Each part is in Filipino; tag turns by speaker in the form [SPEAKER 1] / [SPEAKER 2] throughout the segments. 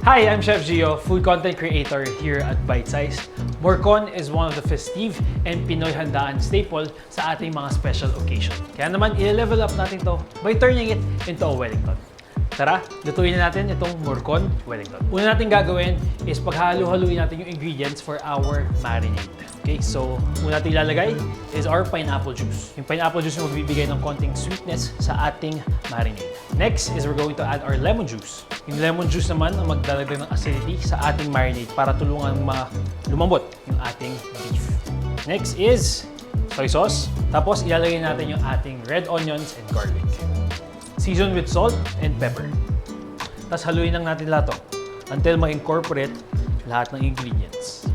[SPEAKER 1] Hi, I'm Chef Gio, food content creator here at BiteSized. Morcon is one of the festive and Pinoy handaan staple sa ating mga special occasion. Kaya naman, i-level up natin to by turning it into a Wellington. Tara, lutuin na natin itong Morcon Wellington. Una natin gagawin is paghalo-haluin natin yung ingredients for our marinade. Okay, so una natin ilalagay is our pineapple juice. Yung pineapple juice yung magbibigay ng konting sweetness sa ating marinade. Next is we're going to add our lemon juice. Yung lemon juice naman ang magdadagdag ng acidity sa ating marinade para tulungan lumambot yung ating beef. Next is soy sauce. Tapos ilalagay natin yung ating red onions and garlic. Season with salt and pepper. Tapos haluin lang natin lahat to until ma-incorporate lahat ng ingredients.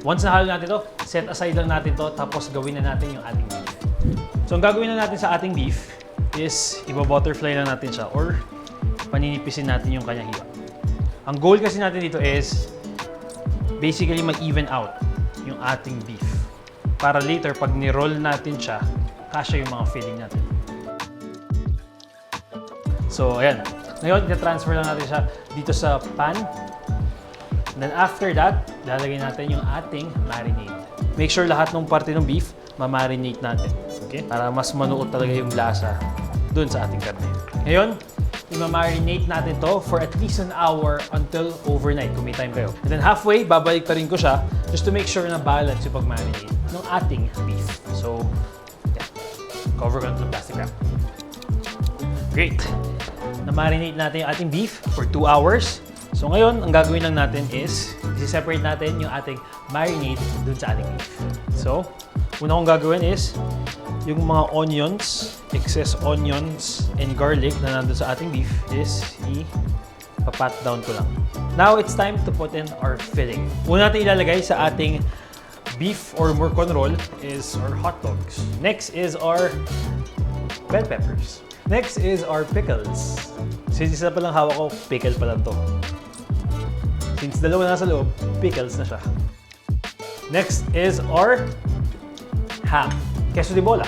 [SPEAKER 1] Once nahalo natin to, set aside lang natin to tapos gawin na natin yung ating beef. So ang gagawin na natin sa ating beef is iba-butterfly lang natin siya or paninipisin natin yung kanyang hiwa. Ang goal kasi natin dito is basically mag-even out yung ating beef para later pag ni-roll natin siya, kasya yung mga filling natin. So, ayan. Ngayon, i-transfer lang natin siya dito sa pan. And then after that, lalagay natin yung ating marinade. Make sure lahat ng parte ng beef, ma-marinate natin. Okay? Para mas manuot talaga yung lasa dun sa ating karne. Ngayon, i-marinate natin to for at least an hour until overnight kung may time kayo. And then halfway, babalik rin ko siya just to make sure na balance yung pag-marinate ng ating beef. So, yeah. Cover ko ng plastic wrap. Great! Na-marinate natin yung ating beef for 2 hours. So ngayon, ang gagawin lang natin is i-separate natin yung ating marinade dun sa ating beef. So, una kong gagawin is yung mga onions, excess onions and garlic na nandun sa ating beef is i-pat down ko lang. Now, it's time to put in our filling. Una natin ilalagay sa ating beef or Morcon roll is our hot dogs. Next is our bell peppers. Next is our pickles. Since isa pa lang hawak ko, pickle pa lang to. Since dalawa nasa loob, pickles na siya. Next is our ham. Keso de bola.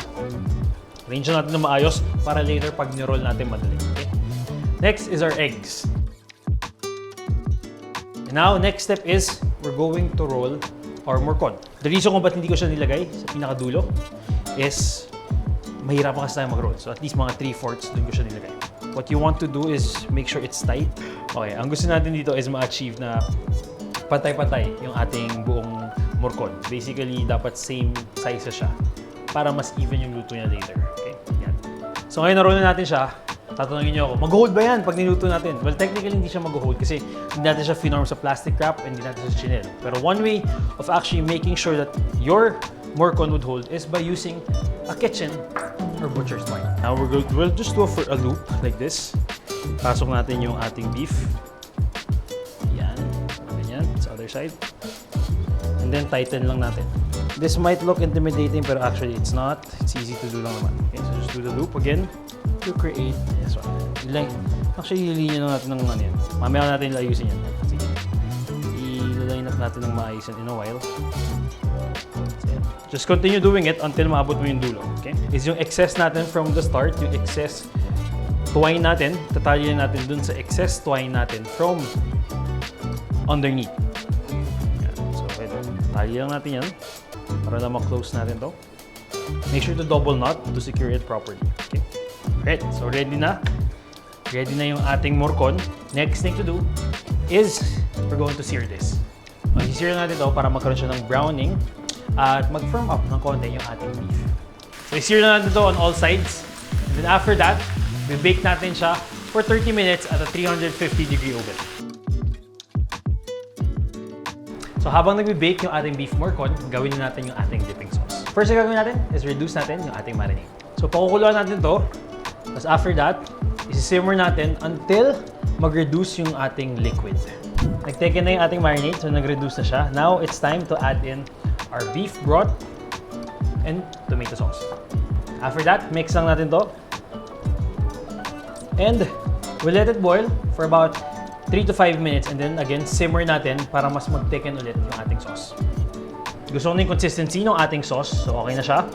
[SPEAKER 1] Arrange natin na maayos para later pag ni-roll natin madali. Okay? Next is our eggs. And now, next step is we're going to roll our Morcon. The reason kung ba't hindi ko siya nilagay sa pinakadulo is mahirapan kasi tayo mag-roll. So at least mga 3/4 dun ko siya nilagay. What you want to do is make sure it's tight. Okay, ang gusto natin dito is ma-achieve na patay-patay yung ating buong Morcon. Basically, dapat same size siya para mas even yung luto niya later. Okay? Yan. So ngayon na-roll na natin siya. Tatanungin niyo ako, mag-hold ba yan pag niluto natin? Well, technically hindi siya mag-hold kasi hindi natin siya finorm sa plastic wrap and hindi natin siya chinel. Pero one way of actually making sure that your Morcon would hold is by using a kitchen or butcher's twine. Now we'll just go for a loop like this. Pasok natin yung ating beef. Yan. Ganyan. Sa other side. And then tighten lang natin. This might look intimidating pero actually it's not. It's easy to do lang naman. Okay, so just do the loop again to create this one. Actually, ilinya lang natin ng ano yan. Mamaya natin ilayusin yan. Sige. I-line up natin ng maayos in a while. Just continue doing it until maabot mo yung dulo. Okay? Is yung excess natin from the start, yung excess twine natin, tatalyin natin dun sa excess twine natin from underneath. Yan. So, ito. Tali lang natin yan para na ma-close natin to. Make sure to double knot to secure it properly. Okay? Alright, so ready na. Ready na yung ating Morcon. Next thing to do is we're going to sear this. Mag-sear natin to para magkaroon siya ng browning at mag-firm up ng konti yung ating beef. So, i-sear na natin ito on all sides. And then after that, we-bake natin siya for 30 minutes at a 350-degree oven. So, habang nagbe-bake yung ating beef Morcon, gawin na natin yung ating dipping sauce. First na gagawin natin is reduce natin yung ating marinade. So, pakukuluan natin to. Tapos after that, isi-simmer natin until mag-reduce yung ating liquid. Nag-take na yung ating marinade, so nag-reduce na siya. Now, it's time to add in our beef broth and tomato sauce. After that, mix lang natin to. And we'll let it boil for about 3 to 5 minutes and then again, simmer natin para mas mag-thicken ulit yung ating sauce. Gusto ko na yung consistency ng ating sauce, so okay na siya.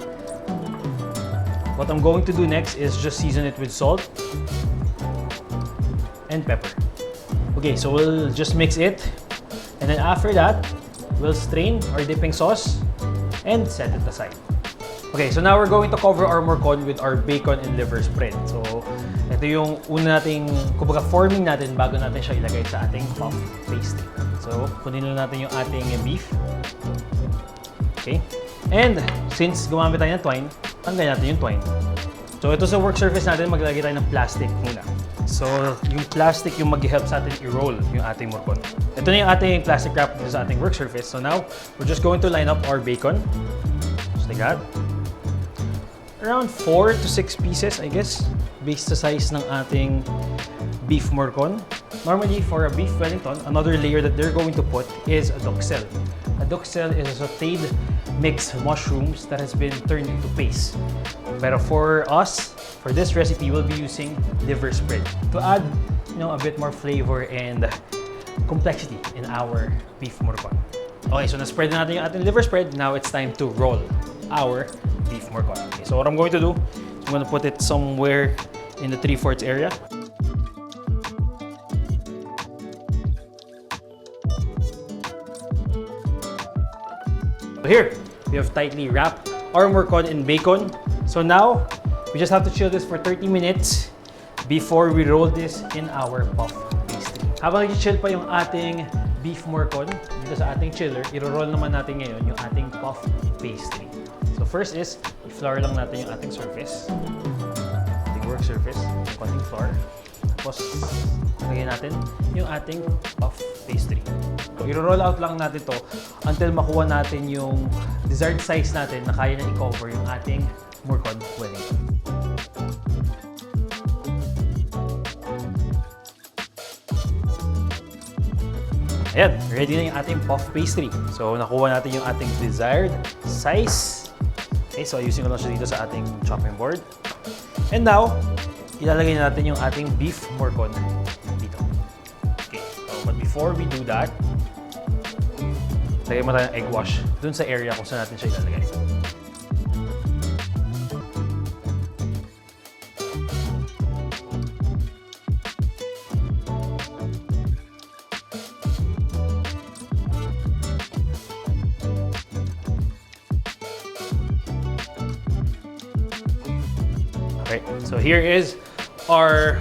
[SPEAKER 1] What I'm going to do next is just season it with salt and pepper. Okay, so we'll just mix it. And then after that, we'll strain our dipping sauce and set it aside. Okay, so now we're going to cover our morcon with our bacon and liver spread. So, ito yung una nating, kumbaga forming natin bago natin siya ilagay sa ating puff pastry. So, kunin lang natin yung ating beef. Okay. And, since gumamit tayo ng twine, tanggalin natin yung twine. So, ito sa work surface natin, maglalagay tayo ng plastic muna. So, yung plastic yung mag-help sa atin i-roll yung ating morcon. Ito na yung ating plastic wrap dito sa ating work surface. So now, we're just going to line up our bacon. Just like that. Around 4 to 6 pieces, I guess, based sa size ng ating beef morcon. Normally, for a beef Wellington, another layer that they're going to put is a duxelle. A duxelle is a sauteed mixed mushrooms that has been turned into paste. Pero for us, for this recipe, we'll be using liver spread to add, a bit more flavor and complexity in our beef morcon. Okay, so na-spread na natin yung ating liver spread. Now it's time to roll our beef morcon. Okay, so what I'm going to do, I'm going to put it somewhere in the 3/4 area. So here, we have tightly wrapped our morcon in bacon. So now, we just have to chill this for 30 minutes before we roll this in our puff pastry. Habang nag-chill pa yung ating beef morcon dito sa ating chiller, i-roll naman natin ngayon yung ating puff pastry. So first is, i-flour lang natin yung ating surface. Ating work surface, yung konting flour. Tapos, lagyan natin yung ating puff pastry. So, i-roll out lang natin to until makuha natin yung desired size natin na kaya na i-cover yung ating Morcon Wellington. Ayan, ready na yung ating puff pastry. So, nakuha natin yung ating desired size. Okay, so ayusin ko lang siya dito sa ating chopping board. And now, ilalagay na natin yung ating beef morcon dito. Okay, so, but before we do that, lagay mo tayo ng egg wash dun sa area kung saan natin siya ilalagay. Okay, so here is our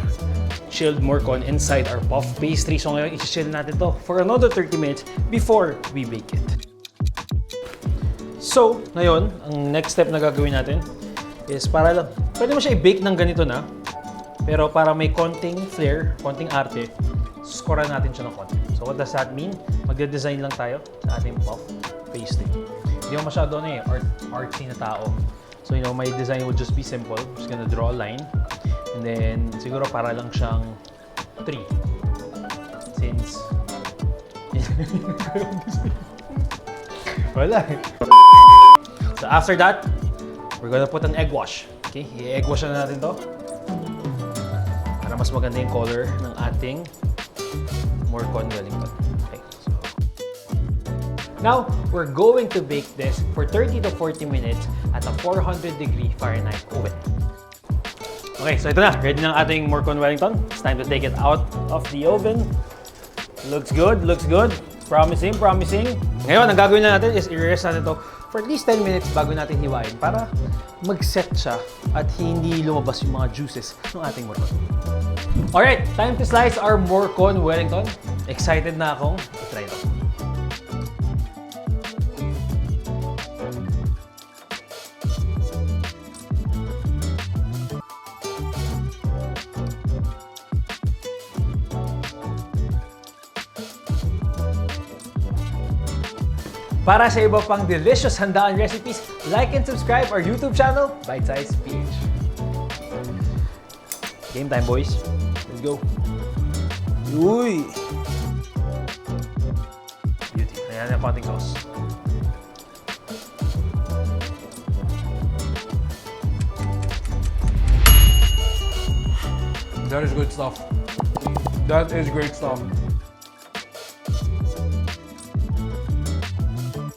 [SPEAKER 1] chilled morcon inside our puff pastry. So ngayon, i-chill natin to for another 30 minutes before we bake it. So, ngayon, ang next step na gagawin natin is para lang, pwede mo siya i-bake ng ganito na, pero para may konting flair, konting arte, scorean natin siya ng konti. So what does that mean? Magde-design lang tayo sa ating puff pastry. Hindi mo masyado artsy na tao. So, my design will just be simple. I'm just gonna draw a line. And then, siguro para lang siyang 3. Since... Wala. So, after that, we're gonna put an egg wash. Okay? I-egg wash na natin to. Para mas maganda yung color ng ating Morcon Wellington. Okay. So, now, we're going to bake this for 30 to 40 minutes at a 400-degree Fahrenheit oven. Okay, so ito na. Ready na ang ating Morcon Wellington. It's time to take it out of the oven. Looks good, looks good. Promising, promising. Ngayon, ang gagawin na natin is i-rest natin ito for at least 10 minutes bago natin hiwain para mag-set siya at hindi lumabas yung mga juices ng ating morcon. Alright, time to slice our Morcon Wellington. Excited na akong i-try ito. Para sa iba pang delicious handaan recipes, like and subscribe our YouTube channel, BiteSized.ph. Game time, boys. Let's go. Uy! Beauty. Ayan yung konting sauce.
[SPEAKER 2] That is good stuff. That is great stuff.